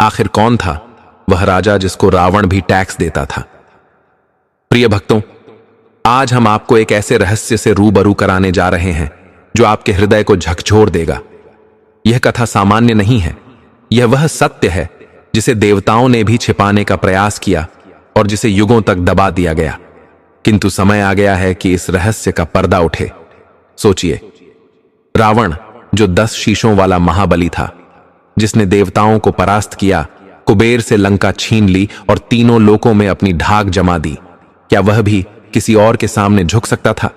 आखिर कौन था वह राजा जिसको रावण भी टैक्स देता था? प्रिय भक्तों, आज हम आपको एक ऐसे रहस्य से रूबरू कराने जा रहे हैं जो आपके हृदय को झकझोर देगा। यह कथा सामान्य नहीं है। यह वह सत्य है जिसे देवताओं ने भी छिपाने का प्रयास किया और जिसे युगों तक दबा दिया गया, किंतु समय आ गया है कि इस रहस्य का पर्दा उठे। सोचिए, रावण जो 10 शीशों वाला महाबली था, जिसने देवताओं को परास्त किया, कुबेर से लंका छीन ली और तीनों लोकों में अपनी ढाक जमा दी, क्या वह भी किसी और के सामने झुक सकता था?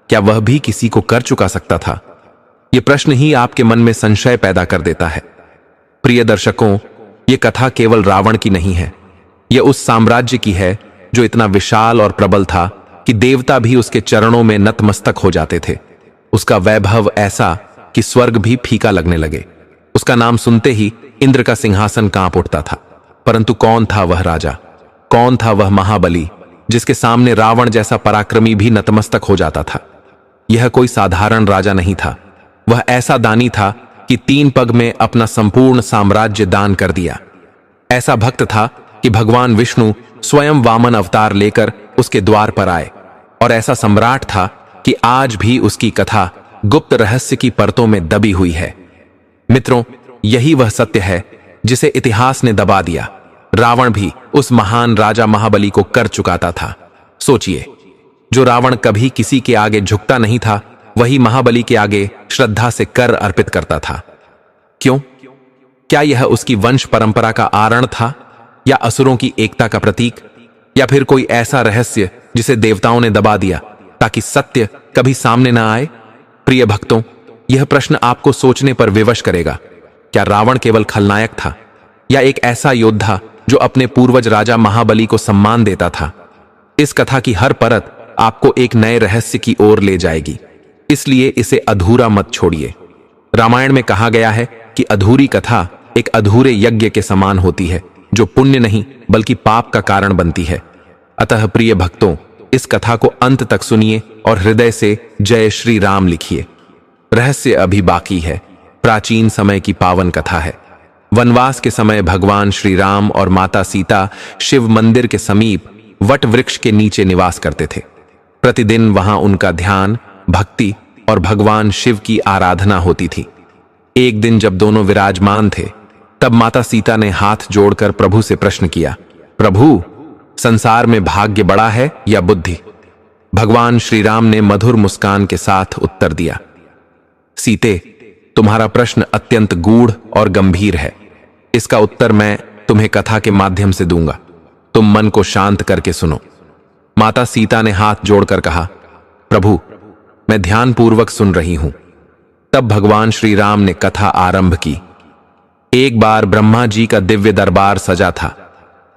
क्या वह भी किसी को कर चुका सकता था? यह प्रश्न ही आपके मन में संशय पैदा कर देता है। प्रिय दर्शकों, यह कथा केवल रावण की नहीं है। यह उस साम्राज्य की है जो इतना विशाल और प्रबल था कि देवता भी उसके चरणों में नतमस्तक हो जाते थे। उसका वैभव ऐसा कि स्वर्ग भी फीका लगने लगे। उसका नाम सुनते ही इंद्र का सिंहासन कांप उठता था। परंतु कौन था वह राजा? कौन था वह महाबली जिसके सामने रावण जैसा पराक्रमी भी नतमस्तक हो जाता था? यह कोई साधारण राजा नहीं था। वह ऐसा दानी था कि 3 पग में अपना संपूर्ण साम्राज्य दान कर दिया। ऐसा भक्त था कि भगवान विष्णु स्वयं वामन अवतार लेकर उसके द्वार पर आए। और ऐसा सम्राट था कि आज भी उसकी कथा गुप्त रहस्य की परतों में दबी हुई है। मित्रों, यही वह सत्य है जिसे इतिहास ने दबा दिया। रावण भी उस महान राजा महाबली को कर चुकाता था। सोचिए, जो रावण कभी किसी के आगे झुकता नहीं था, वही महाबली के आगे श्रद्धा से कर अर्पित करता था। क्यों? क्या यह उसकी वंश परंपरा का आरण था, या असुरों की एकता का प्रतीक, या फिर कोई ऐसा रहस्य जिसे देवताओं ने दबा दिया ताकि सत्य कभी सामने न आए? प्रिय भक्तों, यह प्रश्न आपको सोचने पर विवश करेगा। क्या रावण केवल खलनायक था, या एक ऐसा योद्धा जो अपने पूर्वज राजा महाबली को सम्मान देता था? इस कथा की हर परत आपको एक नए रहस्य की ओर ले जाएगी, इसलिए इसे अधूरा मत छोड़िए। रामायण में कहा गया है कि अधूरी कथा एक अधूरे यज्ञ के समान होती है, जो पुण्य नहीं बल्कि पाप का कारण बनती है। अतः प्रिय भक्तों, इस कथा को अंत तक सुनिए और हृदय से जय श्री राम लिखिए। रहस्य अभी बाकी है। प्राचीन समय की पावन कथा है। वनवास के समय भगवान श्री राम और माता सीता शिव मंदिर के समीप वट वृक्ष के नीचे निवास करते थे। प्रतिदिन वहां उनका ध्यान, भक्ति और भगवान शिव की आराधना होती थी। एक दिन जब दोनों विराजमान थे, तब माता सीता ने हाथ जोड़कर प्रभु से प्रश्न किया, प्रभु, संसार में भाग्य बड़ा है या बुद्धि? भगवान श्री राम ने मधुर मुस्कान के साथ उत्तर दिया, सीते, तुम्हारा प्रश्न अत्यंत गूढ़ और गंभीर है। इसका उत्तर मैं तुम्हें कथा के माध्यम से दूंगा। तुम मन को शांत करके सुनो। माता सीता ने हाथ जोड़कर कहा, प्रभु, मैं ध्यानपूर्वक सुन रही हूं। तब भगवान श्री राम ने कथा आरंभ की। एक बार ब्रह्मा जी का दिव्य दरबार सजा था।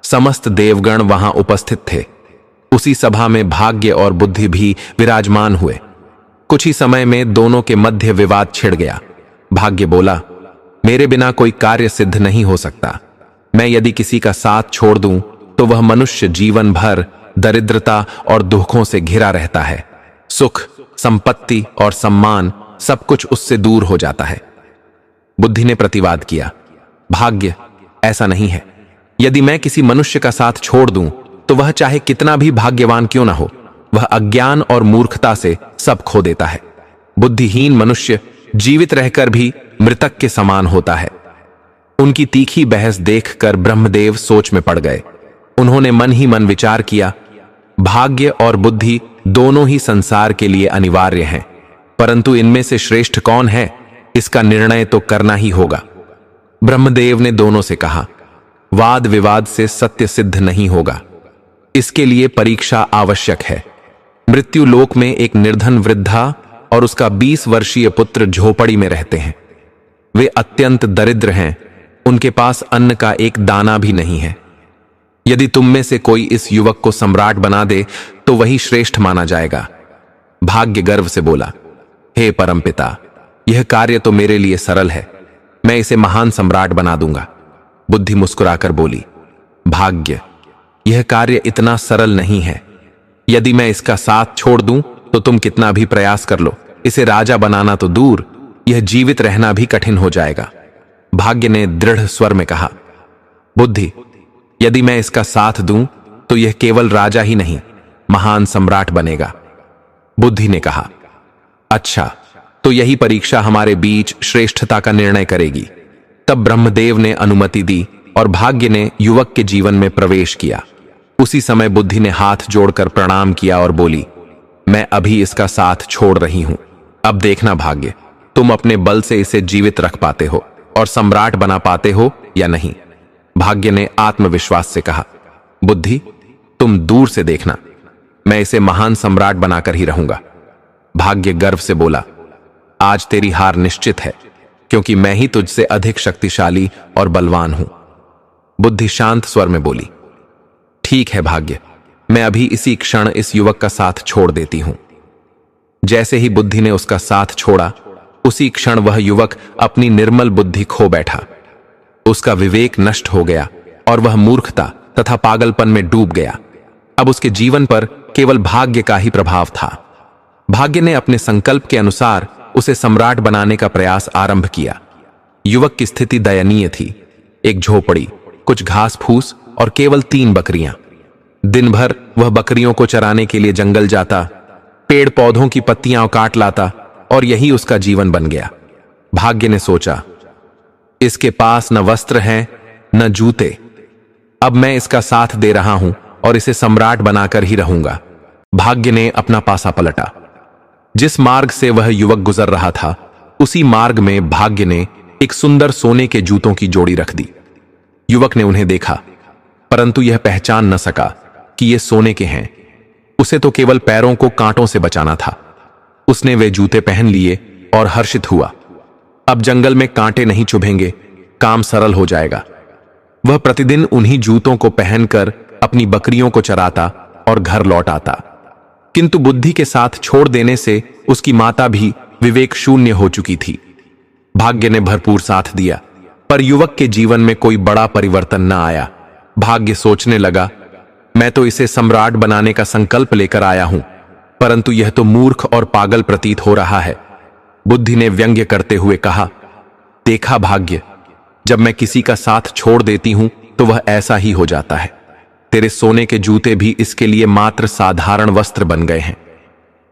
समस्त देवगण वहां उपस्थित थे। उसी सभा में भाग्य और बुद्धि भी विराजमान हुए। कुछ ही समय में दोनों के मध्य विवाद छिड़ गया। भाग्य बोला, मेरे बिना कोई कार्य सिद्ध नहीं हो सकता। मैं यदि किसी का साथ छोड़ दूं तो वह मनुष्य जीवन भर दरिद्रता और दुखों से घिरा रहता है। सुख, संपत्ति और सम्मान सब कुछ उससे दूर हो जाता है। बुद्धि ने प्रतिवाद किया, भाग्य, ऐसा नहीं है। यदि मैं किसी मनुष्य का साथ छोड़ दूं तो वह चाहे कितना भी भाग्यवान क्यों ना हो, वह अज्ञान और मूर्खता से सब खो देता है। बुद्धिहीन मनुष्य जीवित रहकर भी मृतक के समान होता है। उनकी तीखी बहस देखकर ब्रह्मदेव सोच में पड़ गए। उन्होंने मन ही मन विचार किया, भाग्य और बुद्धि दोनों ही संसार के लिए अनिवार्य हैं, परंतु इनमें से श्रेष्ठ कौन है, इसका निर्णय तो करना ही होगा। ब्रह्मदेव ने दोनों से कहा, वाद विवाद से सत्य सिद्ध नहीं होगा। इसके लिए परीक्षा आवश्यक है। मृत्यु लोक में एक निर्धन वृद्धा और उसका 20 वर्षीय पुत्र झोपड़ी में रहते हैं। वे अत्यंत दरिद्र हैं। उनके पास अन्न का एक दाना भी नहीं है। यदि तुम में से कोई इस युवक को सम्राट बना दे तो वही श्रेष्ठ माना जाएगा। भाग्य गर्व से बोला, हे परमपिता, यह कार्य तो मेरे लिए सरल है। मैं इसे महान सम्राट बना दूंगा। बुद्धि मुस्कुराकर बोली, भाग्य, यह कार्य इतना सरल नहीं है। यदि मैं इसका साथ छोड़ दूं तो तुम कितना भी प्रयास कर लो, इसे राजा बनाना तो दूर, यह जीवित रहना भी कठिन हो जाएगा। भाग्य ने दृढ़ स्वर में कहा, बुद्धि, यदि मैं इसका साथ दूं तो यह केवल राजा ही नहीं, महान सम्राट बनेगा। बुद्धि ने कहा, अच्छा, तो यही परीक्षा हमारे बीच श्रेष्ठता का निर्णय करेगी। तब ब्रह्मदेव ने अनुमति दी और भाग्य ने युवक के जीवन में प्रवेश किया। उसी समय बुद्धि ने हाथ जोड़कर प्रणाम किया और बोली, मैं अभी इसका साथ छोड़ रही हूं। अब देखना भाग्य, तुम अपने बल से इसे जीवित रख पाते हो और सम्राट बना पाते हो या नहीं। भाग्य ने आत्मविश्वास से कहा, बुद्धि, तुम दूर से देखना, मैं इसे महान सम्राट बनाकर ही रहूंगा। भाग्य गर्व से बोला, आज तेरी हार निश्चित है, क्योंकि मैं ही तुझसे अधिक शक्तिशाली और बलवान हूं। बुद्धि शांत स्वर में बोली, ठीक है भाग्य, मैं अभी इसी क्षण इस युवक का साथ छोड़ देती हूं। जैसे ही बुद्धि ने उसका साथ छोड़ा, उसी क्षण वह युवक अपनी निर्मल बुद्धि खो बैठा। उसका विवेक नष्ट हो गया और वह मूर्खता तथा पागलपन में डूब गया। अब उसके जीवन पर केवल भाग्य का ही प्रभाव था। भाग्य ने अपने संकल्प के अनुसार उसे सम्राट बनाने का प्रयास आरंभ किया। युवक की स्थिति दयनीय थी। एक झोपड़ी, कुछ घास फूस और केवल 3 बकरियां। दिन भर वह बकरियों को चराने के लिए जंगल जाता, पेड़ पौधों की पत्तियां काट लाता और यही उसका जीवन बन गया। भाग्य ने सोचा, इसके पास न वस्त्र हैं न जूते, अब मैं इसका साथ दे रहा हूं और इसे सम्राट बनाकर ही रहूंगा। भाग्य ने अपना पासा पलटा। जिस मार्ग से वह युवक गुजर रहा था, उसी मार्ग में भाग्य ने एक सुंदर सोने के जूतों की जोड़ी रख दी। युवक ने उन्हें देखा, परंतु यह पहचान न सका कि ये सोने के हैं। उसे तो केवल पैरों को कांटों से बचाना था। उसने वे जूते पहन लिए और हर्षित हुआ। अब जंगल में कांटे नहीं चुभेंगे, काम सरल हो जाएगा। वह प्रतिदिन उन्हीं जूतों को पहनकर अपनी बकरियों को चराता और घर लौट आता। किंतु बुद्धि के साथ छोड़ देने से उसकी माता भी विवेक शून्य हो चुकी थी। भाग्य ने भरपूर साथ दिया, पर युवक के जीवन में कोई बड़ा परिवर्तन न आया। भाग्य सोचने लगा, मैं तो इसे सम्राट बनाने का संकल्प लेकर आया हूं, परंतु यह तो मूर्ख और पागल प्रतीत हो रहा है। बुद्धि ने व्यंग्य करते हुए कहा, देखा भाग्य, जब मैं किसी का साथ छोड़ देती हूं तो वह ऐसा ही हो जाता है। तेरे सोने के जूते भी इसके लिए मात्र साधारण वस्त्र बन गए हैं।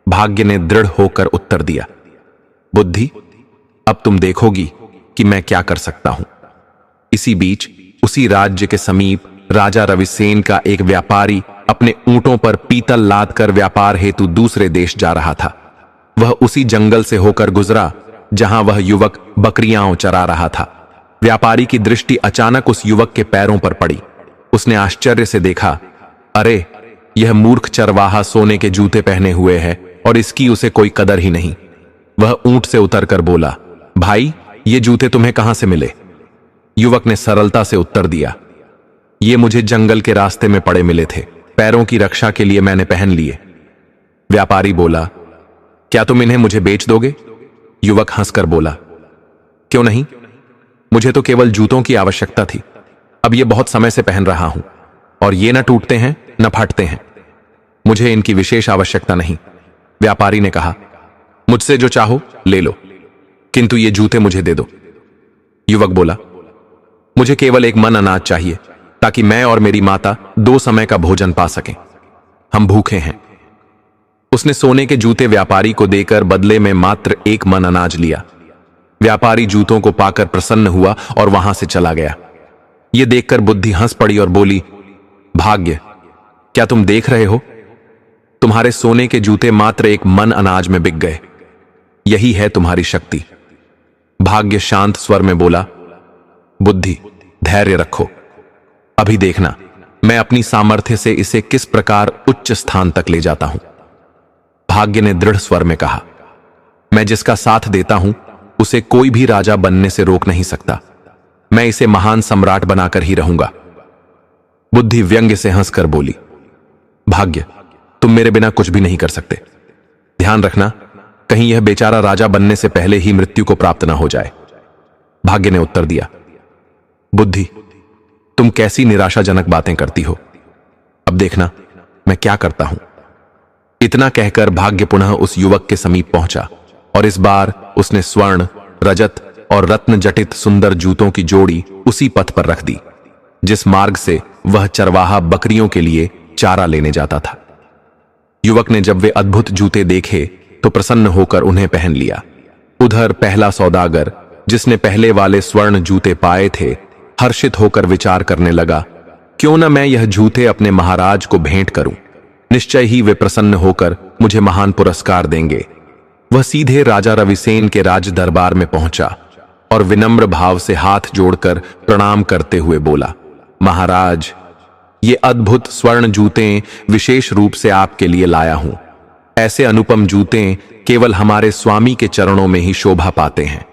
भाग्य ने दृढ़ होकर उत्तर दिया, बुद्धि, अब तुम देखोगी कि मैं क्या कर सकता हूं। इसी बीच उसी राज्य के समीप राजा रविसेन का एक व्यापारी अपने ऊंटों पर पीतल लादकर व्यापार हेतु दूसरे देश जा रहा था। वह उसी जंगल से होकर गुजरा जहां वह युवक बकरियां चरा रहा था। व्यापारी की दृष्टि अचानक उस युवक के पैरों पर पड़ी। उसने आश्चर्य से देखा, अरे, यह मूर्ख चरवाहा सोने के जूते पहने हुए है और इसकी उसे कोई कदर ही नहीं। वह ऊंट से उतरकर बोला, भाई, ये जूते तुम्हें कहां से मिले? युवक ने सरलता से उत्तर दिया, ये मुझे जंगल के रास्ते में पड़े मिले थे, पैरों की रक्षा के लिए मैंने पहन लिए। व्यापारी बोला, क्या तुम इन्हें मुझे बेच दोगे? युवक हंसकर बोला, क्यों नहीं, मुझे तो केवल जूतों की आवश्यकता थी। अब ये बहुत समय से पहन रहा हूं और ये न टूटते हैं न फाटते हैं। मुझे इनकी विशेष आवश्यकता नहीं। व्यापारी ने कहा, मुझसे जो चाहो ले लो, किंतु ये जूते मुझे दे दो। युवक बोला, मुझे केवल एक मन अनाज चाहिए ताकि मैं और मेरी माता 2 समय का भोजन पा सकें। हम भूखे हैं। उसने सोने के जूते व्यापारी को देकर बदले में मात्र 1 मन अनाज लिया। व्यापारी जूतों को पाकर प्रसन्न हुआ और वहां से चला गया। यह देखकर बुद्धि हंस पड़ी और बोली, भाग्य, क्या तुम देख रहे हो? तुम्हारे सोने के जूते मात्र 1 मन अनाज में बिक गए। यही है तुम्हारी शक्ति। भाग्य शांत स्वर में बोला, बुद्धि, धैर्य रखो। अभी देखना, मैं अपनी सामर्थ्य से इसे किस प्रकार उच्च स्थान तक ले जाता हूं। भाग्य ने दृढ़ स्वर में कहा, मैं जिसका साथ देता हूं उसे कोई भी राजा बनने से रोक नहीं सकता। मैं इसे महान सम्राट बनाकर ही रहूंगा। बुद्धि व्यंग्य से हंसकर बोली, भाग्य, तुम मेरे बिना कुछ भी नहीं कर सकते। ध्यान रखना, कहीं यह बेचारा राजा बनने से पहले ही मृत्यु को प्राप्त ना हो जाए। भाग्य ने उत्तर दिया, बुद्धि, तुम कैसी निराशाजनक बातें करती हो। अब देखना मैं क्या करता हूं। इतना कहकर भाग्य पुनः उस युवक के समीप पहुंचा और इस बार उसने स्वर्ण, रजत और रत्न जटित सुंदर जूतों की जोड़ी उसी पथ पर रख दी। जिस मार्ग से वह चरवाहा बकरियों के लिए चारा लेने जाता था। युवक ने जब वे अद्भुत जूते देखे तो प्रसन्न होकर उन्हें पहन लिया। उधर पहला सौदागर, जिसने पहले वाले स्वर्ण जूते पाए थे, हर्षित होकर विचार करने लगा, क्यों न मैं यह जूते अपने महाराज को भेंट करूं। निश्चय ही वे प्रसन्न होकर मुझे महान पुरस्कार देंगे। वह सीधे राजा रविसेन के राज दरबार में पहुंचा और विनम्र भाव से हाथ जोड़कर प्रणाम करते हुए बोला, महाराज, ये अद्भुत स्वर्ण जूते विशेष रूप से आपके लिए लाया हूं। ऐसे अनुपम जूते केवल हमारे स्वामी के चरणों में ही शोभा पाते हैं।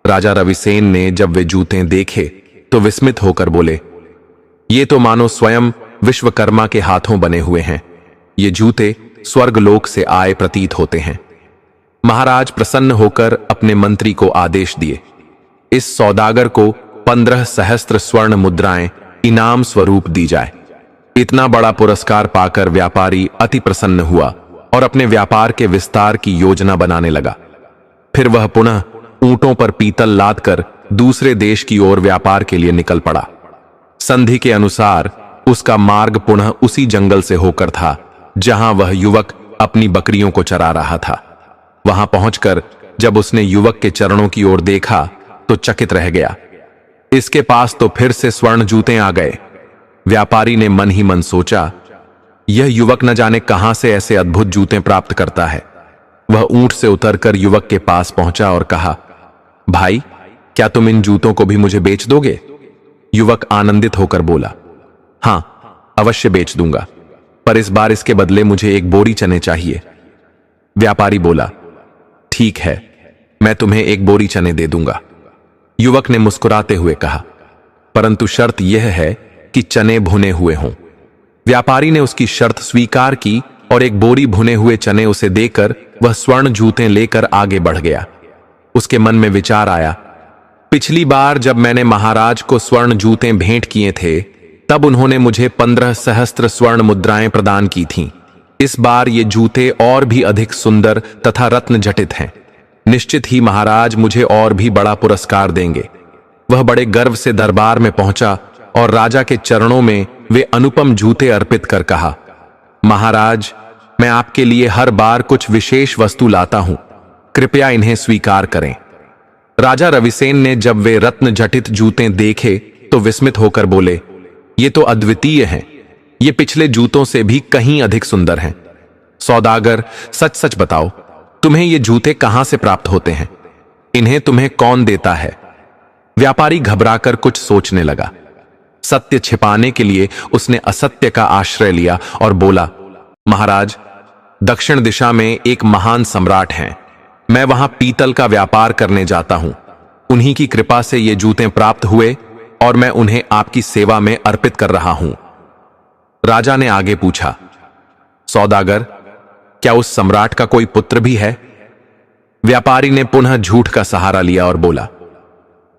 राजा रविसेन ने जब वे जूते देखे तो विस्मित होकर बोले, ये तो मानो स्वयं विश्वकर्मा के हाथों बने हुए हैं। ये जूते स्वर्गलोक से आए प्रतीत होते हैं। महाराज प्रसन्न होकर अपने मंत्री को आदेश दिए, इस सौदागर को 15 सहस्त्र स्वर्ण मुद्राएं इनाम स्वरूप दी जाए। इतना बड़ा पुरस्कार पाकर व्यापारी अति प्रसन्न हुआ और अपने व्यापार के विस्तार की योजना बनाने लगा। फिर वह पुनः ऊंटों पर पीतल लाद कर दूसरे देश की ओर व्यापार के लिए निकल पड़ा। संधि के अनुसार उसका मार्ग पुनः उसी जंगल से होकर था जहां वह युवक अपनी बकरियों को चरा रहा था। वहां पहुंचकर जब उसने युवक के चरणों की ओर देखा तो चकित रह गया। इसके पास तो फिर से स्वर्ण जूते आ गए। व्यापारी ने मन ही मन सोचा, यह युवक न जाने कहां से ऐसे अद्भुत जूते प्राप्त करता है। वह ऊंट से उतरकर युवक के पास पहुंचा और कहा, भाई, क्या तुम इन जूतों को भी मुझे बेच दोगे? युवक आनंदित होकर बोला, हां, अवश्य बेच दूंगा, पर इस बार इसके बदले मुझे एक बोरी चने चाहिए। व्यापारी बोला, ठीक है, मैं तुम्हें एक बोरी चने दे दूंगा। युवक ने मुस्कुराते हुए कहा, परंतु शर्त यह है कि चने भुने हुए हों। व्यापारी ने उसकी शर्त स्वीकार की और एक बोरी भुने हुए चने उसे देकर वह स्वर्ण जूते लेकर आगे बढ़ गया। उसके मन में विचार आया, पिछली बार जब मैंने महाराज को स्वर्ण जूते भेंट किए थे तब उन्होंने मुझे 15 सहस्त्र स्वर्ण मुद्राएं प्रदान की थीं। इस बार ये जूते और भी अधिक सुंदर तथा रत्न जटित हैं। निश्चित ही महाराज मुझे और भी बड़ा पुरस्कार देंगे। वह बड़े गर्व से दरबार में पहुंचा और राजा के चरणों में वे अनुपम जूते अर्पित कर कहा, महाराज, मैं आपके लिए हर बार कुछ विशेष वस्तु लाता हूं, कृपया इन्हें स्वीकार करें। राजा रविसेन ने जब वे रत्न जटित जूते देखे तो विस्मित होकर बोले, ये तो अद्वितीय हैं। ये पिछले जूतों से भी कहीं अधिक सुंदर हैं। सौदागर, सच सच बताओ, तुम्हें ये जूते कहां से प्राप्त होते हैं? इन्हें तुम्हें कौन देता है? व्यापारी घबराकर कुछ सोचने लगा। सत्य छिपाने के लिए उसने असत्य का आश्रय लिया और बोला, महाराज, दक्षिण दिशा में एक महान सम्राट हैं। मैं वहां पीतल का व्यापार करने जाता हूं। उन्हीं की कृपा से ये जूते प्राप्त हुए और मैं उन्हें आपकी सेवा में अर्पित कर रहा हूं। राजा ने आगे पूछा, सौदागर, क्या उस सम्राट का कोई पुत्र भी है? व्यापारी ने पुनः झूठ का सहारा लिया और बोला,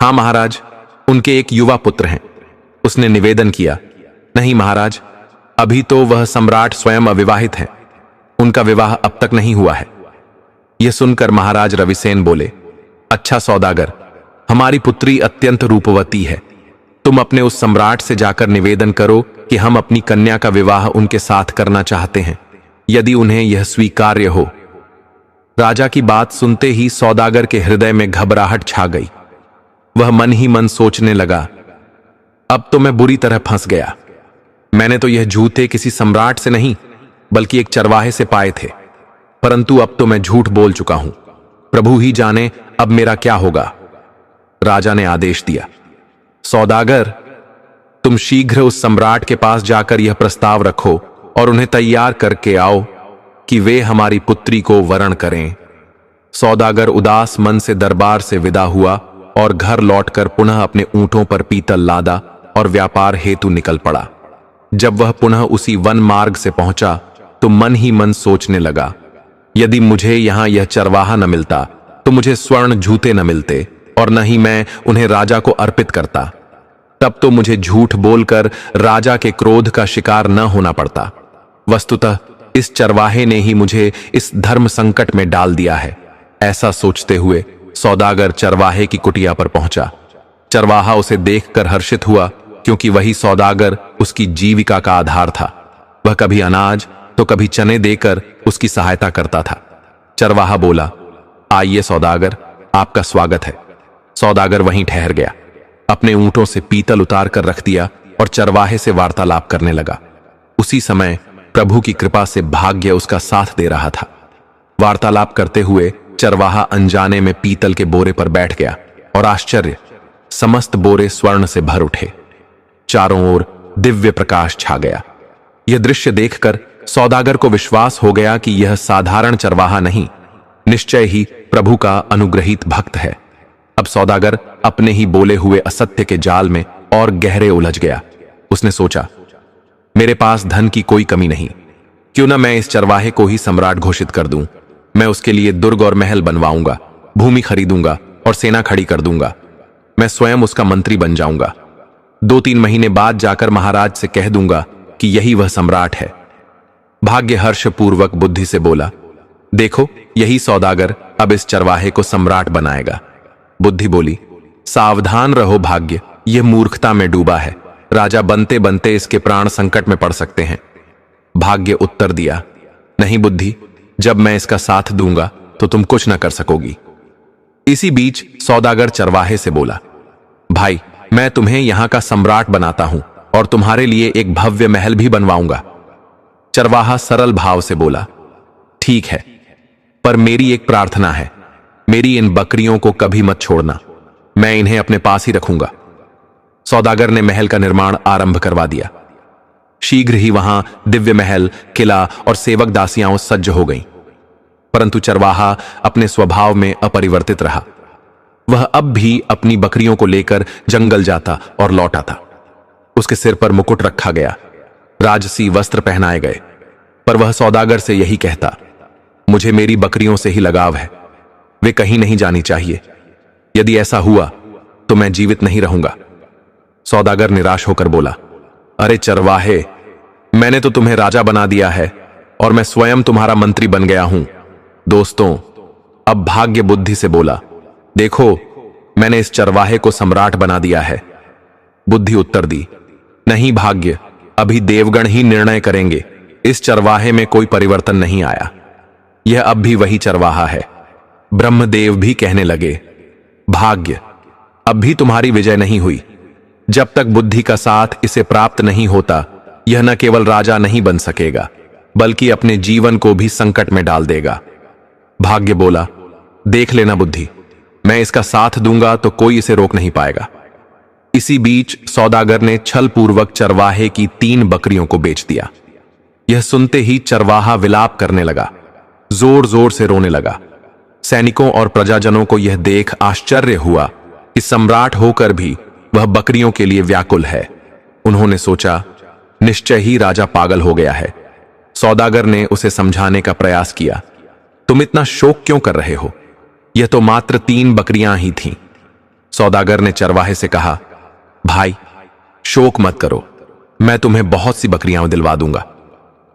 हां महाराज, उनके एक युवा पुत्र हैं। उसने निवेदन किया, नहीं महाराज, अभी तो वह सम्राट स्वयं अविवाहित हैं। उनका विवाह अब तक नहीं हुआ है। यह सुनकर महाराज रविसेन बोले, अच्छा सौदागर, हमारी पुत्री अत्यंत रूपवती है। तुम अपने उस सम्राट से जाकर निवेदन करो कि हम अपनी कन्या का विवाह उनके साथ करना चाहते हैं, यदि उन्हें यह स्वीकार्य हो। राजा की बात सुनते ही सौदागर के हृदय में घबराहट छा गई। वह मन ही मन सोचने लगा, अब तो मैं बुरी तरह फंस गया। मैंने तो यह जूते किसी सम्राट से नहीं बल्कि एक चरवाहे से पाए थे, परंतु अब तो मैं झूठ बोल चुका हूं। प्रभु ही जाने अब मेरा क्या होगा। राजा ने आदेश दिया, सौदागर, तुम शीघ्र उस सम्राट के पास जाकर यह प्रस्ताव रखो और उन्हें तैयार करके आओ कि वे हमारी पुत्री को वरण करें। सौदागर उदास मन से दरबार से विदा हुआ और घर लौटकर पुनः अपने ऊंटों पर पीतल लादा और व्यापार हेतु निकल पड़ा। जब वह पुनः उसी वन मार्ग से पहुंचा तो मन ही मन सोचने लगा, यदि मुझे यहां यह चरवाहा न मिलता तो मुझे स्वर्ण जूते न मिलते और न ही मैं उन्हें राजा को अर्पित करता। तब तो मुझे झूठ बोलकर राजा के क्रोध का शिकार न होना पड़ता। वस्तुतः इस चरवाहे ने ही मुझे इस धर्म संकट में डाल दिया है। ऐसा सोचते हुए सौदागर चरवाहे की कुटिया पर पहुंचा। चरवाहा उसे देखकर हर्षित हुआ क्योंकि वही सौदागर उसकी जीविका का आधार था। वह कभी अनाज तो कभी चने देकर उसकी सहायता करता था। चरवाहा बोला, आइए सौदागर, आपका स्वागत है। सौदागर वहीं ठहर गया, अपने ऊंटों से पीतल उतार कर रख दिया और चरवाहे से वार्तालाप करने लगा। उसी समय प्रभु की कृपा से भाग्य उसका साथ दे रहा था। वार्तालाप करते हुए चरवाहा अनजाने में पीतल के बोरे पर बैठ गया और आश्चर्य, समस्त बोरे स्वर्ण से भर उठे। चारों ओर दिव्य प्रकाश छा गया। यह दृश्य देखकर सौदागर को विश्वास हो गया कि यह साधारण चरवाहा नहीं, निश्चय ही प्रभु का अनुग्रहित भक्त है। अब सौदागर अपने ही बोले हुए असत्य के जाल में और गहरे उलझ गया। उसने सोचा, मेरे पास धन की कोई कमी नहीं, क्यों न मैं इस चरवाहे को ही सम्राट घोषित कर दूं। मैं उसके लिए दुर्ग और महल बनवाऊंगा, भूमि खरीदूंगा और सेना खड़ी कर दूंगा। मैं स्वयं उसका मंत्री बन जाऊंगा। 2-3 महीने बाद जाकर महाराज से कह दूंगा कि यही वह सम्राट है। भाग्य हर्षपूर्वक बुद्धि से बोला, देखो यही सौदागर अब इस चरवाहे को सम्राट बनाएगा। बुद्धि बोली, सावधान रहो भाग्य, यह मूर्खता में डूबा है। राजा बनते बनते इसके प्राण संकट में पड़ सकते हैं। भाग्य उत्तर दिया, नहीं बुद्धि, जब मैं इसका साथ दूंगा तो तुम कुछ न कर सकोगी। इसी बीच सौदागर चरवाहे से बोला, भाई मैं तुम्हें यहां का सम्राट बनाता हूं और तुम्हारे लिए एक भव्य महल भी बनवाऊंगा। चरवाहा सरल भाव से बोला, ठीक है, पर मेरी एक प्रार्थना है, मेरी इन बकरियों को कभी मत छोड़ना, मैं इन्हें अपने पास ही रखूंगा। सौदागर ने महल का निर्माण आरंभ करवा दिया। शीघ्र ही वहां दिव्य महल, किला और सेवक दासियां सज्ज हो गईं। परंतु चरवाहा अपने स्वभाव में अपरिवर्तित रहा। वह अब भी अपनी बकरियों को लेकर जंगल जाता और लौट आता। उसके सिर पर मुकुट रखा गया, राजसी वस्त्र पहनाए गए, पर वह सौदागर से यही कहता, मुझे मेरी बकरियों से ही लगाव है, वे कहीं नहीं जानी चाहिए। यदि ऐसा हुआ तो मैं जीवित नहीं रहूंगा। सौदागर निराश होकर बोला, अरे चरवाहे, मैंने तो तुम्हें राजा बना दिया है और मैं स्वयं तुम्हारा मंत्री बन गया हूं। दोस्तों, अब भाग्य बुद्धि से बोला, देखो मैंने इस चरवाहे को सम्राट बना दिया है। बुद्धि उत्तर दी, नहीं भाग्य, अभी देवगण ही निर्णय करेंगे। इस चरवाहे में कोई परिवर्तन नहीं आया, यह अब भी वही चरवाहा है। ब्रह्मदेव भी कहने लगे, भाग्य, अब भी तुम्हारी विजय नहीं हुई। जब तक बुद्धि का साथ इसे प्राप्त नहीं होता, यह न केवल राजा नहीं बन सकेगा, बल्कि अपने जीवन को भी संकट में डाल देगा। भाग्य बोला, देख लेना बुद्धि, मैं इसका साथ दूंगा तो कोई इसे रोक नहीं पाएगा। इसी बीच सौदागर ने छलपूर्वक चरवाहे की 3 बकरियों को बेच दिया। यह सुनते ही चरवाहा विलाप करने लगा, जोर जोर से रोने लगा। सैनिकों और प्रजाजनों को यह देख आश्चर्य हुआ कि सम्राट होकर भी वह बकरियों के लिए व्याकुल है। उन्होंने सोचा, निश्चय ही राजा पागल हो गया है। सौदागर ने उसे समझाने का प्रयास किया, तुम इतना शोक क्यों कर रहे हो, यह तो मात्र 3 बकरियां ही थीं। सौदागर ने चरवाहे से कहा, भाई शोक मत करो, मैं तुम्हें बहुत सी बकरियां दिलवा दूंगा।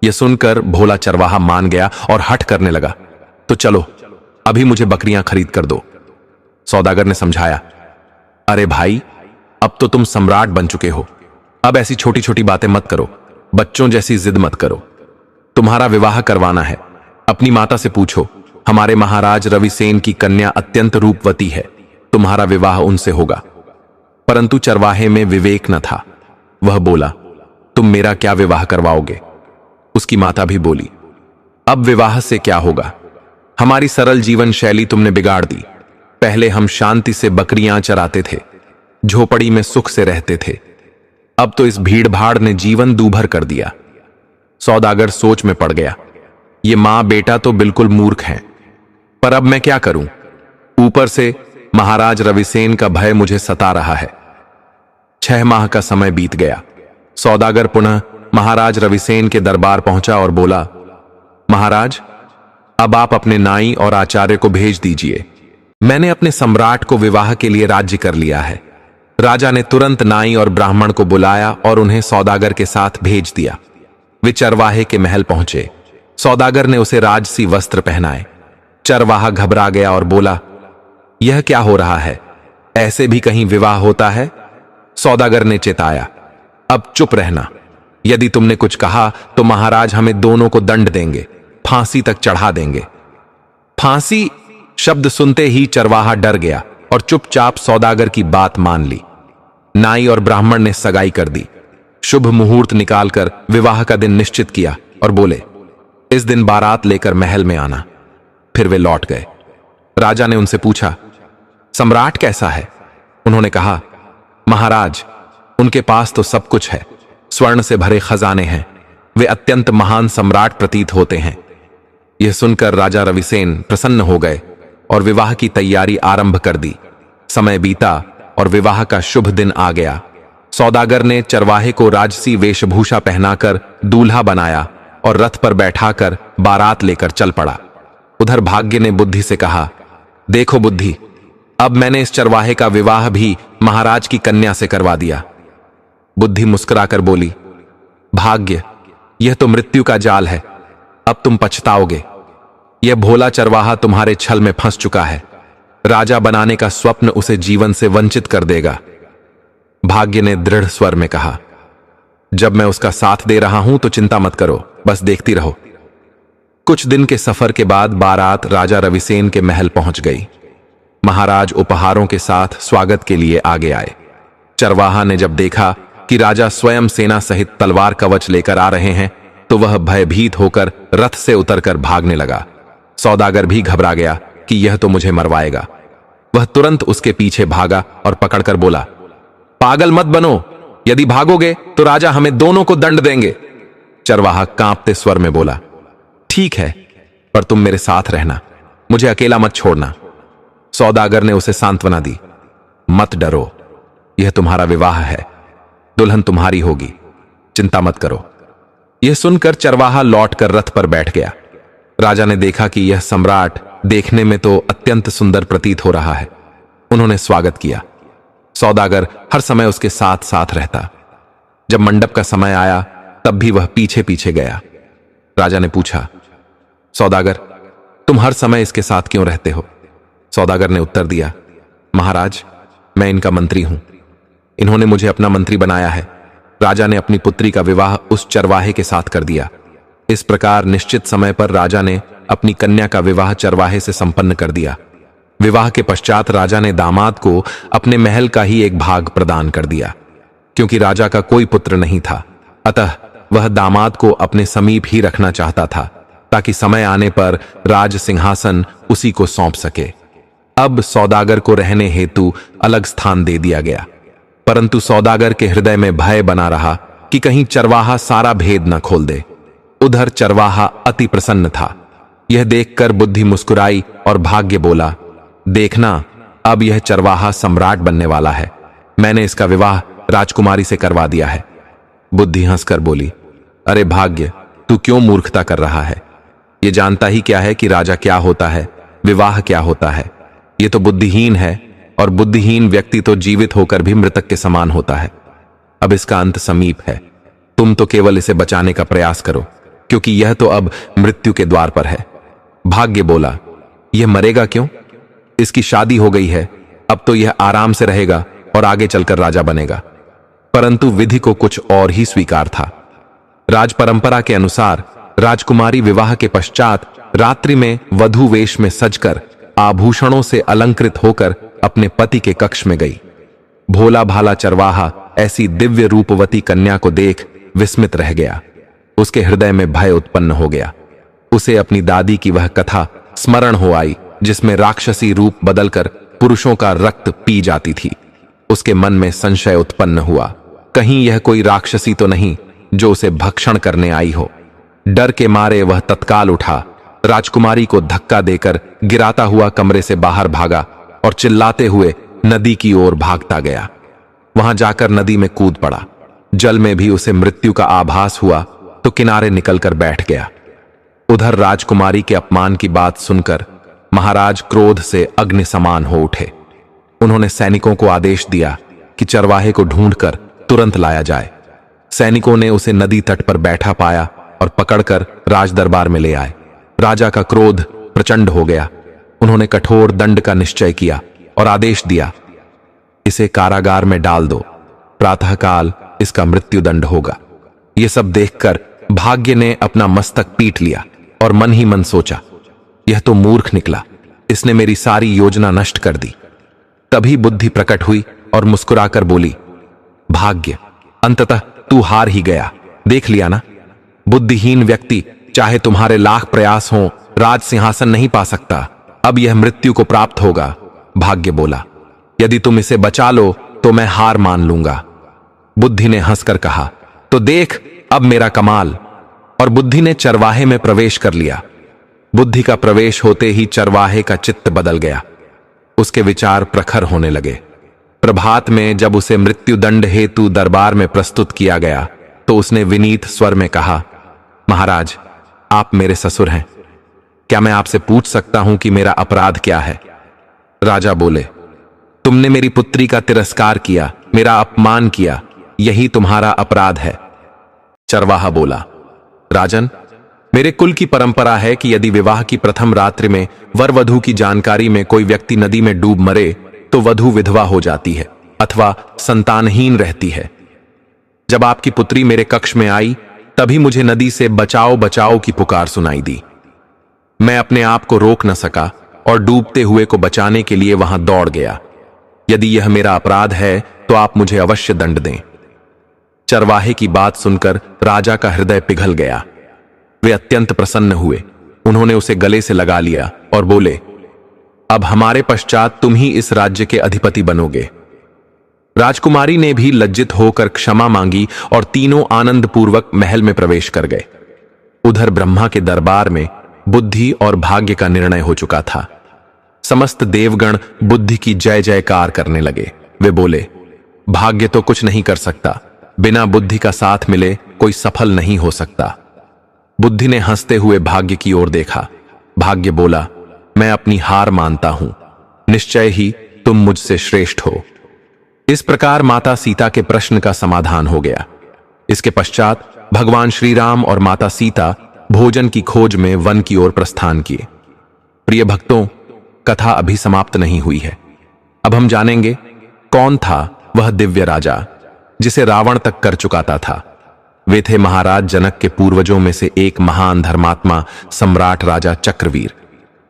यह सुनकर भोला चरवाहा मान गया और हठ करने लगा, तो चलो अभी मुझे बकरियां खरीद कर दो। सौदागर ने समझाया, अरे भाई, अब तो तुम सम्राट बन चुके हो, अब ऐसी छोटी छोटी बातें मत करो, बच्चों जैसी जिद मत करो। तुम्हारा विवाह करवाना है, अपनी माता से पूछो, हमारे महाराज रविसेन की कन्या अत्यंत रूपवती है, तुम्हारा विवाह उनसे होगा। परंतु चरवाहे में विवेक न था। वह बोला, तुम मेरा क्या विवाह करवाओगे? उसकी माता भी बोली, अब विवाह से क्या होगा, हमारी सरल जीवन शैली तुमने बिगाड़ दी। पहले हम शांति से बकरियां चराते थे, झोपड़ी में सुख से रहते थे, अब तो इस भीड़ भाड़ ने जीवन दूभर कर दिया। सौदागर सोच में पड़ गया, ये मां बेटा तो बिल्कुल मूर्ख हैं, पर अब मैं क्या करूं? ऊपर से महाराज रविसेन का भय मुझे सता रहा है। 6 माह का समय बीत गया। सौदागर पुनः महाराज रविसेन के दरबार पहुंचा और बोला, महाराज, अब आप अपने नाई और आचार्य को भेज दीजिए, मैंने अपने सम्राट को विवाह के लिए राज्य कर लिया है। राजा ने तुरंत नाई और ब्राह्मण को बुलाया और उन्हें सौदागर के साथ भेज दिया। वे चरवाहे के महल पहुंचे। सौदागर ने उसे राजसी वस्त्र पहनाए। चरवाहा घबरा गया और बोला, यह क्या हो रहा है, ऐसे भी कहीं विवाह होता है? सौदागर ने चेताया, अब चुप रहना। यदि तुमने कुछ कहा तो महाराज हमें दोनों को दंड देंगे, फांसी तक चढ़ा देंगे। फांसी शब्द सुनते ही चरवाहा डर गया और चुपचाप सौदागर की बात मान ली। नाई और ब्राह्मण ने सगाई कर दी। शुभ मुहूर्त निकालकर विवाह का दिन निश्चित किया और बोले, इस दिन बारात लेकर महल में आना। फिर वे लौट गए। राजा ने उनसे पूछा, सम्राट कैसा है? उन्होंने कहा, महाराज, उनके पास तो सब कुछ है, स्वर्ण से भरे खजाने हैं, वे अत्यंत महान सम्राट प्रतीत होते हैं। यह सुनकर राजा रविसेन प्रसन्न हो गए और विवाह की तैयारी आरंभ कर दी। समय बीता और विवाह का शुभ दिन आ गया। सौदागर ने चरवाहे को राजसी वेशभूषा पहनाकर दूल्हा बनाया और रथ पर बैठाकर बारात लेकर चल पड़ा। उधर भाग्य ने बुद्धि से कहा, देखो बुद्धि, अब मैंने इस चरवाहे का विवाह भी महाराज की कन्या से करवा दिया। बुद्धि मुस्कुराकर बोली, भाग्य, यह तो मृत्यु का जाल है, अब तुम पछताओगे। यह भोला चरवाहा तुम्हारे छल में फंस चुका है। राजा बनाने का स्वप्न उसे जीवन से वंचित कर देगा। भाग्य ने दृढ़ स्वर में कहा, जब मैं उसका साथ दे रहा हूं तो चिंता मत करो, बस देखती रहो। कुछ दिन के सफर के बाद बारात राजा रविसेन के महल पहुंच गई। महाराज उपहारों के साथ स्वागत के लिए आगे आए। चरवाहा ने जब देखा कि राजा स्वयं सेना सहित तलवार कवच लेकर आ रहे हैं तो वह भयभीत होकर रथ से उतरकर भागने लगा। सौदागर भी घबरा गया कि यह तो मुझे मरवाएगा। वह तुरंत उसके पीछे भागा और पकड़कर बोला, पागल मत बनो, यदि भागोगे तो राजा हमें दोनों को दंड देंगे। चरवाहा कांपते स्वर में बोला, ठीक है, पर तुम मेरे साथ रहना, मुझे अकेला मत छोड़ना। सौदागर ने उसे सांत्वना दी, मत डरो, यह तुम्हारा विवाह है, दुल्हन तुम्हारी होगी, चिंता मत करो। यह सुनकर चरवाहा लौटकर रथ पर बैठ गया। राजा ने देखा कि यह सम्राट देखने में तो अत्यंत सुंदर प्रतीत हो रहा है। उन्होंने स्वागत किया। सौदागर हर समय उसके साथ साथ रहता। जब मंडप का समय आया तब भी वह पीछे पीछे गया। राजा ने पूछा, सौदागर, तुम हर समय इसके साथ क्यों रहते हो? सौदागर ने उत्तर दिया, महाराज, मैं इनका मंत्री हूं, इन्होंने मुझे अपना मंत्री बनाया है। राजा ने अपनी पुत्री का विवाह उस चरवाहे के साथ कर दिया। इस प्रकार निश्चित समय पर राजा ने अपनी कन्या का विवाह चरवाहे से संपन्न कर दिया। विवाह के पश्चात राजा ने दामाद को अपने महल का ही एक भाग प्रदान कर दिया। क्योंकि राजा का कोई पुत्र नहीं था, अतः वह दामाद को अपने समीप ही रखना चाहता था ताकि समय आने पर राज सिंहासन उसी को सौंप सके। अब सौदागर को रहने हेतु अलग स्थान दे दिया गया, परंतु सौदागर के हृदय में भय बना रहा कि कहीं चरवाहा सारा भेद न खोल दे। उधर चरवाहा अति प्रसन्न था। यह देखकर बुद्धि मुस्कुराई और भाग्य बोला, देखना, अब यह चरवाहा सम्राट बनने वाला है। मैंने इसका विवाह राजकुमारी से करवा दिया है। बुद्धि हंसकर बोली, अरे भाग्य, तू क्यों मूर्खता कर रहा है? ये जानता ही क्या है कि राजा क्या होता है, विवाह क्या होता है? ये तो बुद्धिहीन है, और बुद्धिहीन व्यक्ति तो जीवित होकर भी मृतक के समान होता है। अब इसका अंत समीप है, तुम तो केवल इसे बचाने का प्रयास करो, क्योंकि यह तो अब मृत्यु के द्वार पर है। भाग्य बोला, यह मरेगा क्यों? इसकी शादी हो गई है, अब तो यह आराम से रहेगा और आगे चलकर राजा बनेगा। परंतु विधि को कुछ और ही स्वीकार था। राज परंपरा के अनुसार राजकुमारी विवाह के पश्चात रात्रि में वधू वेश में सजकर आभूषणों से अलंकृत होकर अपने पति के कक्ष में गई। भोला भाला चरवाहा ऐसी दिव्य रूपवती कन्या को देख विस्मित रह गया। उसके हृदय में भय उत्पन्न हो गया। उसे अपनी दादी की वह कथा स्मरण हो आई जिसमें राक्षसी रूप बदलकर पुरुषों का रक्त पी जाती थी। उसके मन में संशय उत्पन्न हुआ, कहीं यह कोई राक्षसी तो नहीं जो उसे भक्षण करने आई हो। डर के मारे वह तत्काल उठा, राजकुमारी को धक्का देकर गिराता हुआ कमरे से बाहर भागा और चिल्लाते हुए नदी की ओर भागता गया। वहां जाकर नदी में कूद पड़ा। जल में भी उसे मृत्यु का आभास हुआ तो किनारे निकलकर बैठ गया। उधर राजकुमारी के अपमान की बात सुनकर महाराज क्रोध से अग्नि समान हो उठे। उन्होंने सैनिकों को आदेश दिया कि चरवाहे को ढूंढकर तुरंत लाया जाए। सैनिकों ने उसे नदी तट पर बैठा पाया और पकड़कर राज दरबार में ले आए। राजा का क्रोध प्रचंड हो गया। उन्होंने कठोर दंड का निश्चय किया और आदेश दिया, इसे कारागार में डाल दो। प्रातःकाल इसका मृत्युदंड होगा। यह सब देखकर भाग्य ने अपना मस्तक पीट लिया और मन ही मन सोचा, यह तो मूर्ख निकला, इसने मेरी सारी योजना नष्ट कर दी। तभी बुद्धि प्रकट हुई और मुस्कुराकर बोली, भाग्य, अंततः तू हार ही गया, देख लिया ना। बुद्धिहीन व्यक्ति चाहे तुम्हारे लाख प्रयास हों, राज सिंहासन नहीं पा सकता। अब यह मृत्यु को प्राप्त होगा। भाग्य बोला, यदि तुम इसे बचा लो तो मैं हार मान लूंगा। बुद्धि ने हंसकर कहा, तो देख अब मेरा कमाल। और बुद्धि ने चरवाहे में प्रवेश कर लिया। बुद्धि का प्रवेश होते ही चरवाहे का चित्त बदल गया। उसके विचार प्रखर होने लगे। प्रभात में जब उसे मृत्युदंड हेतु दरबार में प्रस्तुत किया गया तो उसने विनीत स्वर में कहा, महाराज, आप मेरे ससुर हैं, क्या मैं आपसे पूछ सकता हूं कि मेरा अपराध क्या है? राजा बोले, तुमने मेरी पुत्री का तिरस्कार किया, मेरा अपमान किया, यही तुम्हारा अपराध है। चरवाहा बोला, राजन, मेरे कुल की परंपरा है कि यदि विवाह की प्रथम रात्रि में वर वधू की जानकारी में कोई व्यक्ति नदी में डूब मरे तो वधू विधवा हो जाती है अथवा संतानहीन रहती है। जब आपकी पुत्री मेरे कक्ष में आई तभी मुझे नदी से बचाओ बचाओ की पुकार सुनाई दी। मैं अपने आप को रोक न सका और डूबते हुए को बचाने के लिए वहां दौड़ गया। यदि यह मेरा अपराध है तो आप मुझे अवश्य दंड दें। चरवाहे की बात सुनकर राजा का हृदय पिघल गया। वे अत्यंत प्रसन्न हुए। उन्होंने उसे गले से लगा लिया और बोले, अब हमारे पश्चात तुम ही इस राज्य के अधिपति बनोगे। राजकुमारी ने भी लज्जित होकर क्षमा मांगी और तीनों आनंदपूर्वक महल में प्रवेश कर गए। उधर ब्रह्मा के दरबार में बुद्धि और भाग्य का निर्णय हो चुका था। समस्त देवगण बुद्धि की जय जयकार करने लगे। वे बोले, भाग्य तो कुछ नहीं कर सकता, बिना बुद्धि का साथ मिले कोई सफल नहीं हो सकता। बुद्धि ने हंसते हुए भाग्य की ओर देखा। भाग्य बोला, मैं अपनी हार मानता हूं, निश्चय ही तुम मुझसे श्रेष्ठ हो। इस प्रकार माता सीता के प्रश्न का समाधान हो गया। इसके पश्चात भगवान श्री राम और माता सीता भोजन की खोज में वन की ओर प्रस्थान किए। प्रिय भक्तों, कथा अभी समाप्त नहीं हुई है। अब हम जानेंगे कौन था वह दिव्य राजा जिसे रावण तक कर चुकाता था। वे थे महाराज जनक के पूर्वजों में से एक महान धर्मात्मा सम्राट राजा चक्रवीर।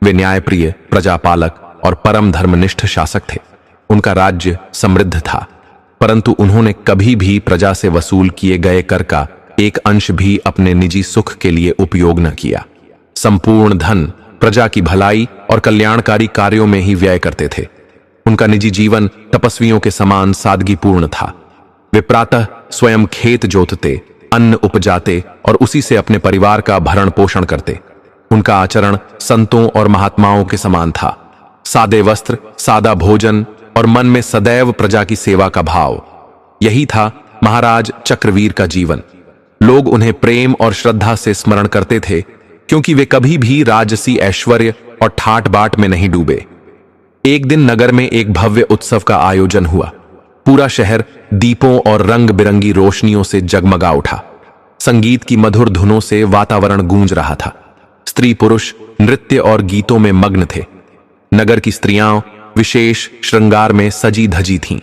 वे न्यायप्रिय, प्रजापालक और परम धर्मनिष्ठ शासक थे। उनका राज्य समृद्ध था, परंतु उन्होंने कभी भी प्रजा से वसूल किए गए कर का एक अंश भी अपने निजी सुख के लिए उपयोग न किया। संपूर्ण धन प्रजा की भलाई और कल्याणकारी कार्यों में ही व्यय करते थे। उनका निजी जीवन तपस्वियों के समान सादगीपूर्ण था। वे प्रातः स्वयं खेत जोतते, अन्न उपजाते और उसी से अपने परिवार का भरण पोषण करते। उनका आचरण संतों और महात्माओं के समान था। सादे वस्त्र, सादा भोजन और मन में सदैव प्रजा की सेवा का भाव, यही था महाराज चक्रवीर का जीवन। लोग उन्हें प्रेम और श्रद्धा से स्मरण करते थे क्योंकि वे कभी भी राजसी ऐश्वर्य और ठाट बाट में नहीं डूबे। एक दिन नगर में एक भव्य उत्सव का आयोजन हुआ। पूरा शहर दीपों और रंग बिरंगी रोशनियों से जगमगा उठा। संगीत की मधुर धुनों से वातावरण गूंज रहा था। स्त्री पुरुष नृत्य और गीतों में मग्न थे। नगर की स्त्रियां विशेष श्रृंगार में सजी धजी थीं।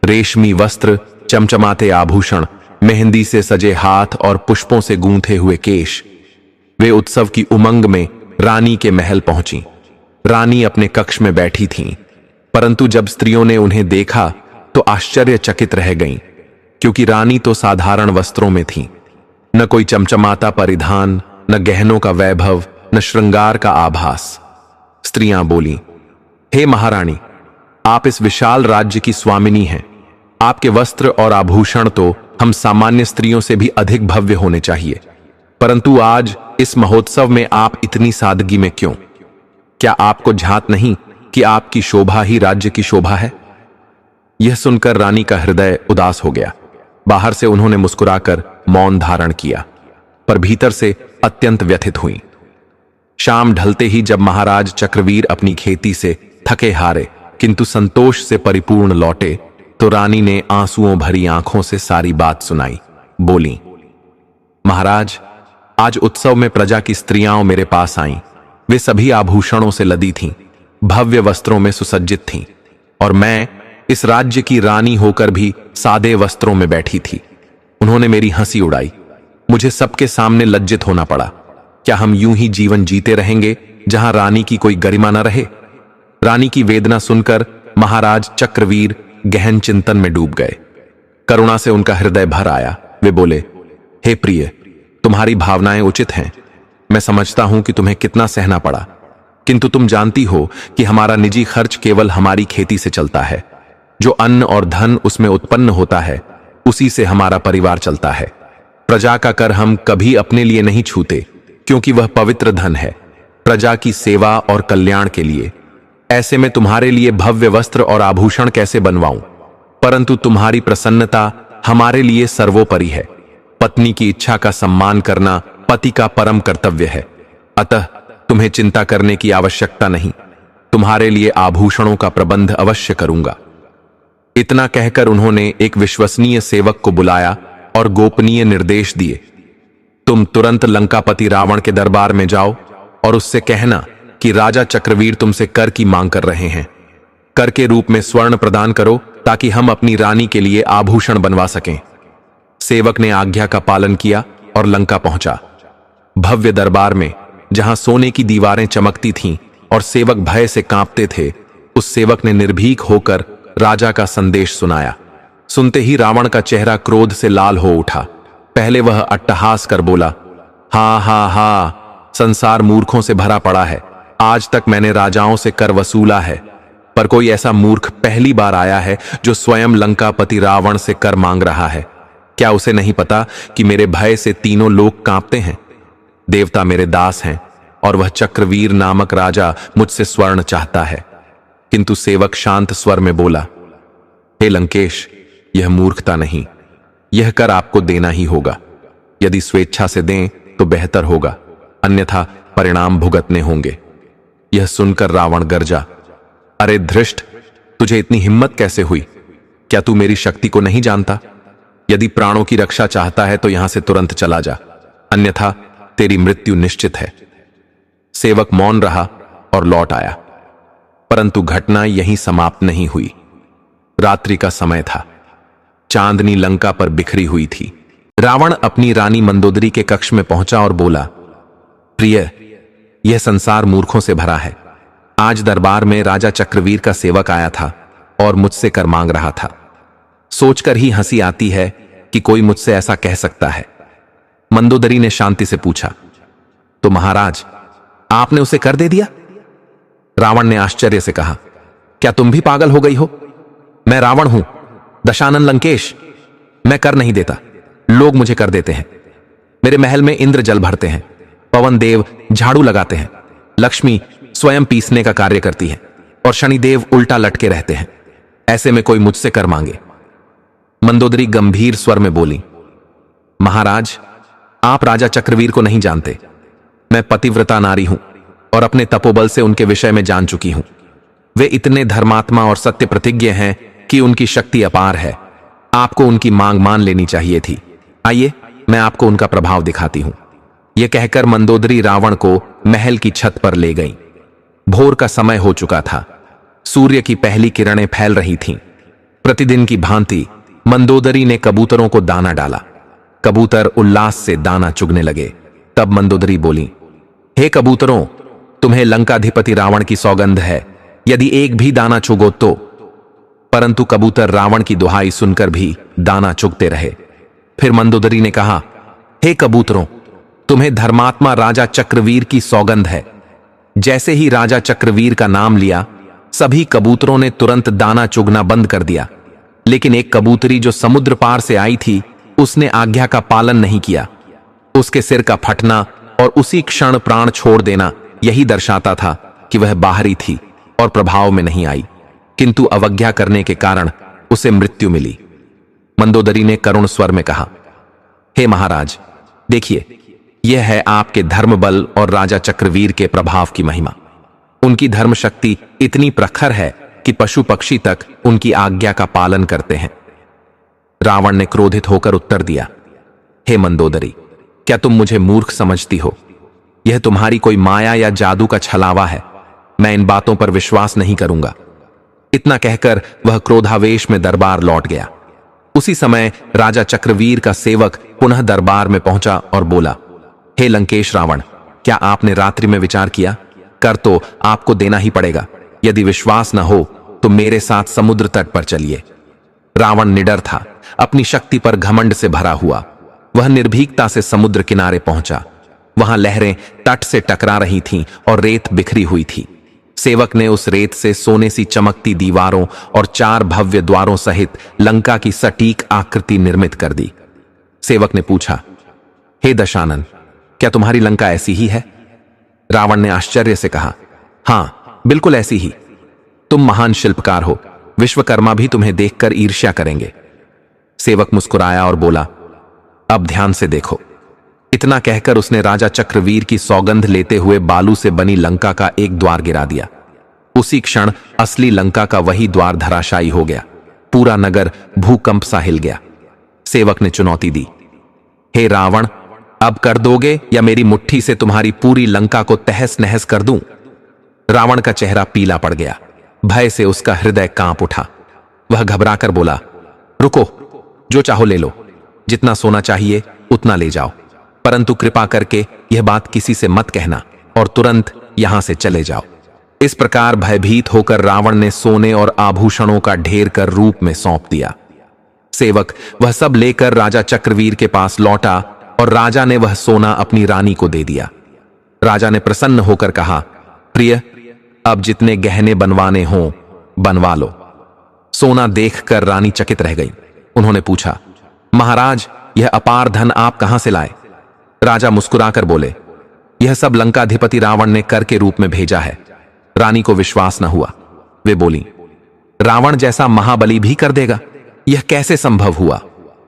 रेशमी वस्त्र, चमचमाते आभूषण, मेहंदी से सजे हाथ और पुष्पों से गूंथे हुए केश। वे उत्सव की उमंग में रानी के महल पहुंची। रानी अपने कक्ष में बैठी थीं, परंतु जब स्त्रियों ने उन्हें देखा तो आश्चर्यचकित रह गईं, क्योंकि रानी तो साधारण वस्त्रों में थीं। न कोई चमचमाता परिधान, न गहनों का वैभव, न श्रृंगार का आभास। स्त्रियां बोलीं, हे महारानी, आप इस विशाल राज्य की स्वामिनी हैं। आपके वस्त्र और आभूषण तो हम सामान्य स्त्रियों से भी अधिक भव्य होने चाहिए, परंतु आज इस महोत्सव में आप इतनी सादगी में क्यों? क्या आपको झांत नहीं कि आपकी शोभा ही राज्य की शोभा है? यह सुनकर रानी का हृदय उदास हो गया। बाहर से उन्होंने मुस्कुराकर मौन धारण किया, पर भीतर से अत्यंत व्यथित हुई। शाम ढलते ही जब महाराज चक्रवीर अपनी खेती से थके हारे किंतु संतोष से परिपूर्ण लौटे तो रानी ने आंसुओं भरी आंखों से सारी बात सुनाई। बोली, महाराज, आज उत्सव में प्रजा की स्त्रियां मेरे पास आईं। वे सभी आभूषणों से लदी थीं, भव्य वस्त्रों में सुसज्जित थीं, और मैं इस राज्य की रानी होकर भी सादे वस्त्रों में बैठी थी। उन्होंने मेरी हंसी उड़ाई। मुझे सबके सामने लज्जित होना पड़ा। क्या हम यूं ही जीवन जीते रहेंगे जहां रानी की कोई गरिमा न रहे? रानी की वेदना सुनकर महाराज चक्रवीर गहन चिंतन में डूब गए। करुणा से उनका हृदय भर आया। वे बोले, हे प्रिय, तुम्हारी भावनाएं उचित हैं। मैं समझता हूं कि तुम्हें कितना सहना पड़ा, किंतु तुम जानती हो कि हमारा निजी खर्च केवल हमारी खेती से चलता है। जो अन्न और धन उसमें उत्पन्न होता है, उसी से हमारा परिवार चलता है। प्रजा का कर हम कभी अपने लिए नहीं छूते, क्योंकि वह पवित्र धन है, प्रजा की सेवा और कल्याण के लिए। ऐसे में तुम्हारे लिए भव्य वस्त्र और आभूषण कैसे बनवाऊं? परंतु तुम्हारी प्रसन्नता हमारे लिए सर्वोपरि है। पत्नी की इच्छा का सम्मान करना पति का परम कर्तव्य है। अतः तुम्हें चिंता करने की आवश्यकता नहीं। तुम्हारे लिए आभूषणों का प्रबंध अवश्य करूंगा। इतना कहकर उन्होंने एक विश्वसनीय सेवक को बुलाया और गोपनीय निर्देश दिए। तुम तुरंत लंकापति रावण के दरबार में जाओ और उससे कहना कि राजा चक्रवीर तुमसे कर की मांग कर रहे हैं। कर के रूप में स्वर्ण प्रदान करो, ताकि हम अपनी रानी के लिए आभूषण बनवा सकें। सेवक ने आज्ञा का पालन किया और लंका पहुंचा। भव्य दरबार में, जहां सोने की दीवारें चमकती थीं और सेवक भय से कांपते थे, उस सेवक ने निर्भीक होकर राजा का संदेश सुनाया। सुनते ही रावण का चेहरा क्रोध से लाल हो उठा। पहले वह अट्टहास कर बोला, हा हा हा, संसार मूर्खों से भरा पड़ा है। आज तक मैंने राजाओं से कर वसूला है, पर कोई ऐसा मूर्ख पहली बार आया है जो स्वयं लंकापति रावण से कर मांग रहा है। क्या उसे नहीं पता कि मेरे भय से तीनों लोग कांपते हैं? देवता मेरे दास हैं और वह चक्रवीर नामक राजा मुझसे स्वर्ण चाहता है। किंतु सेवक शांत स्वर में बोला, हे लंकेश, यह मूर्खता नहीं, यह कर आपको देना ही होगा। यदि स्वेच्छा से दें तो बेहतर होगा, अन्यथा परिणाम भुगतने होंगे। यह सुनकर रावण गरजा, अरे धृष्ट, तुझे इतनी हिम्मत कैसे हुई? क्या तू मेरी शक्ति को नहीं जानता? यदि प्राणों की रक्षा चाहता है तो यहां से तुरंत चला जा, अन्यथा तेरी मृत्यु निश्चित है। सेवक मौन रहा और लौट आया। परंतु घटना यहीं समाप्त नहीं हुई। रात्रि का समय था। चांदनी लंका पर बिखरी हुई थी। रावण अपनी रानी मंदोदरी के कक्ष में पहुंचा और बोला, प्रिय, यह संसार मूर्खों से भरा है। आज दरबार में राजा चक्रवीर का सेवक आया था और मुझसे कर मांग रहा था। सोचकर ही हंसी आती है कि कोई मुझसे ऐसा कह सकता है। मंदोदरी ने शांति से पूछा, तो महाराज, आपने उसे कर दे दिया? रावण ने आश्चर्य से कहा, क्या तुम भी पागल हो गई हो? मैं रावण हूं, दशानन लंकेश। मैं कर नहीं देता, लोग मुझे कर देते हैं। मेरे महल में इंद्र जल भरते हैं, पवन देव झाड़ू लगाते हैं, लक्ष्मी स्वयं पीसने का कार्य करती है और शनिदेव उल्टा लटके रहते हैं। ऐसे में कोई मुझसे कर मांगे? मंदोदरी गंभीर स्वर में बोली, महाराज, आप राजा चक्रवीर को नहीं जानते। मैं पतिव्रता नारी हूं और अपने तपोबल से उनके विषय में जान चुकी हूं। वे इतने धर्मात्मा और सत्य प्रतिज्ञ हैं कि उनकी शक्ति अपार है। आपको उनकी मांग मान लेनी चाहिए थी। आइए, मैं आपको उनका प्रभाव दिखाती हूं। यह कहकर मंदोदरी रावण को महल की छत पर ले गई। भोर का समय हो चुका था। सूर्य की पहली किरणें फैल रही थीं। प्रतिदिन की भांति मंदोदरी ने कबूतरों को दाना डाला। कबूतर उल्लास से दाना चुगने लगे। तब मंदोदरी बोली, हे कबूतरों, तुम्हें लंकाधिपति रावण की सौगंध है, यदि एक भी दाना चुगो तो। परंतु कबूतर रावण की दुहाई सुनकर भी दाना चुगते रहे। फिर मंदोदरी ने कहा, हे कबूतरों, तुम्हें धर्मात्मा राजा चक्रवीर की सौगंध है। जैसे ही राजा चक्रवीर का नाम लिया, सभी कबूतरों ने तुरंत दाना चुगना बंद कर दिया। लेकिन एक कबूतरी जो समुद्र पार से आई थी, उसने आज्ञा का पालन नहीं किया। उसके सिर का फटना और उसी क्षण प्राण छोड़ देना यही दर्शाता था कि वह बाहरी थी और प्रभाव में नहीं आई, किंतु अवज्ञा करने के कारण उसे मृत्यु मिली। मंदोदरी ने करुण स्वर में कहा, हे महाराज, देखिए, यह है आपके धर्म बल और राजा चक्रवीर के प्रभाव की महिमा। उनकी धर्म शक्ति इतनी प्रखर है कि पशु पक्षी तक उनकी आज्ञा का पालन करते हैं। रावण ने क्रोधित होकर उत्तर दिया, हे मंदोदरी, क्या तुम मुझे मूर्ख समझती हो? यह तुम्हारी कोई माया या जादू का छलावा है। मैं इन बातों पर विश्वास नहीं करूंगा। इतना कहकर वह क्रोधावेश में दरबार लौट गया। उसी समय राजा चक्रवीर का सेवक पुनः दरबार में पहुंचा और बोला, हे लंकेश रावण, क्या आपने रात्रि में विचार किया? कर तो आपको देना ही पड़ेगा। यदि विश्वास न हो तो मेरे साथ समुद्र तट पर चलिए। रावण निडर था, अपनी शक्ति पर घमंड से भरा हुआ। वह निर्भीकता से समुद्र किनारे पहुंचा। वहां लहरें तट से टकरा रही थीं और रेत बिखरी हुई थी। सेवक ने उस रेत से सोने सी चमकती दीवारों और 4 भव्य द्वारों सहित लंका की सटीक आकृति निर्मित कर दी। सेवक ने पूछा, हे दशानन, क्या तुम्हारी लंका ऐसी ही है? रावण ने आश्चर्य से कहा, हां, बिल्कुल ऐसी ही। तुम महान शिल्पकार हो, विश्वकर्मा भी तुम्हें देखकर ईर्ष्या करेंगे। सेवक मुस्कुराया और बोला, अब ध्यान से देखो। इतना कहकर उसने राजा चक्रवीर की सौगंध लेते हुए बालू से बनी लंका का एक द्वार गिरा दिया। उसी क्षण असली लंका का वही द्वार धराशायी हो गया। पूरा नगर भूकंप सा हिल गया। सेवक ने चुनौती दी, हे रावण, अब कर दोगे या मेरी मुट्ठी से तुम्हारी पूरी लंका को तहस नहस कर दूं? रावण का चेहरा पीला पड़ गया। भय से उसका हृदय कांप उठा। वह घबराकर बोला, रुको, जो चाहो ले लो, जितना सोना चाहिए उतना ले जाओ, परंतु कृपा करके यह बात किसी से मत कहना और तुरंत यहां से चले जाओ। इस प्रकार भयभीत होकर रावण ने सोने और आभूषणों का ढेर कर रूप में सौंप दिया। सेवक वह सब लेकर राजा चक्रवीर के पास लौटा और राजा ने वह सोना अपनी रानी को दे दिया। राजा ने प्रसन्न होकर कहा, प्रिय, अब जितने गहने बनवाने हों बनवा लो। सोना देखकर रानी चकित रह गई। उन्होंने पूछा, महाराज, यह अपार धन आप कहां से लाए? राजा मुस्कुराकर बोले, यह सब लंकाधिपति रावण ने कर के रूप में भेजा है। रानी को विश्वास न हुआ। वे बोली, रावण जैसा महाबली भी कर देगा? यह कैसे संभव हुआ?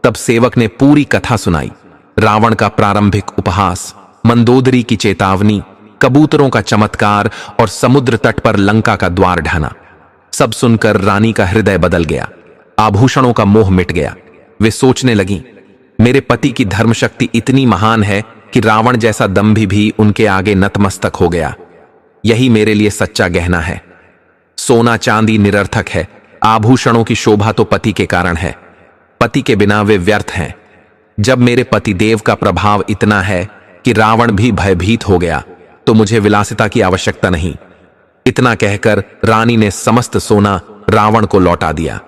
तब सेवक ने पूरी कथा सुनाई। रावण का प्रारंभिक उपहास, मंदोदरी की चेतावनी, कबूतरों का चमत्कार और समुद्र तट पर लंका का द्वार ढाना। सब सुनकर रानी का हृदय बदल गया। आभूषणों का मोह मिट गया। वे सोचने लगी, मेरे पति की धर्मशक्ति इतनी महान है कि रावण जैसा दंभी भी उनके आगे नतमस्तक हो गया। यही मेरे लिए सच्चा गहना है। सोना चांदी निरर्थक है, आभूषणों की शोभा तो पति के कारण है। पति के बिना वे व्यर्थ हैं। जब मेरे पति देव का प्रभाव इतना है कि रावण भी भयभीत हो गया, तो मुझे विलासिता की आवश्यकता नहीं। इतना कहकर रानी ने समस्त सोना रावण को लौटा दिया।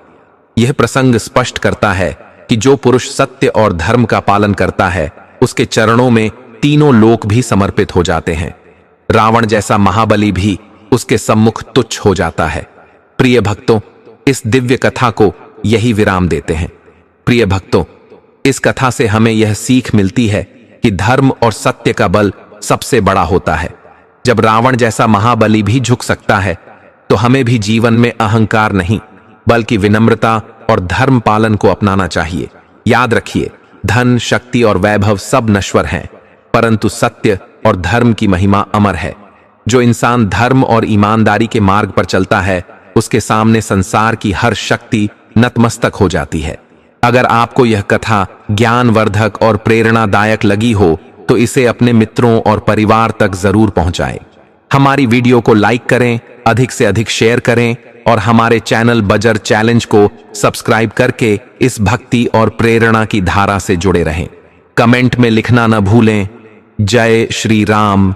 यह प्रसंग स्पष्ट करता है कि जो पुरुष सत्य और धर्म का पालन करता है, उसके चरणों में तीनों लोक भी समर्पित हो जाते हैं। रावण जैसा महाबली भी उसके सम्मुख तुच्छ हो जाता है। प्रिय भक्तों, इस दिव्य कथा को यही विराम देते हैं। प्रिय भक्तों, इस कथा से हमें यह सीख मिलती है कि धर्म और सत्य का बल सबसे बड़ा होता है। जब रावण जैसा महाबली भी झुक सकता है, तो हमें भी जीवन में अहंकार नहीं, बल्कि विनम्रता और धर्म पालन को अपनाना चाहिए। याद रखिए, धन, शक्ति और वैभव सब नश्वर हैं, परंतु सत्य और धर्म की महिमा अमर है। जो इंसान धर्म और ईमानदारी के मार्ग पर चलता है, उसके सामने संसार की हर शक्ति नतमस्तक हो जाती है। अगर आपको यह कथा ज्ञानवर्धक और प्रेरणादायक लगी हो, तो इसे अपने मित्रों और परिवार तक जरूर पहुंचाएं। हमारी वीडियो को लाइक करें, अधिक से अधिक शेयर करें और हमारे चैनल बजर चैलेंज को सब्सक्राइब करके इस भक्ति और प्रेरणा की धारा से जुड़े रहें। कमेंट में लिखना न भूलें, जय श्री राम।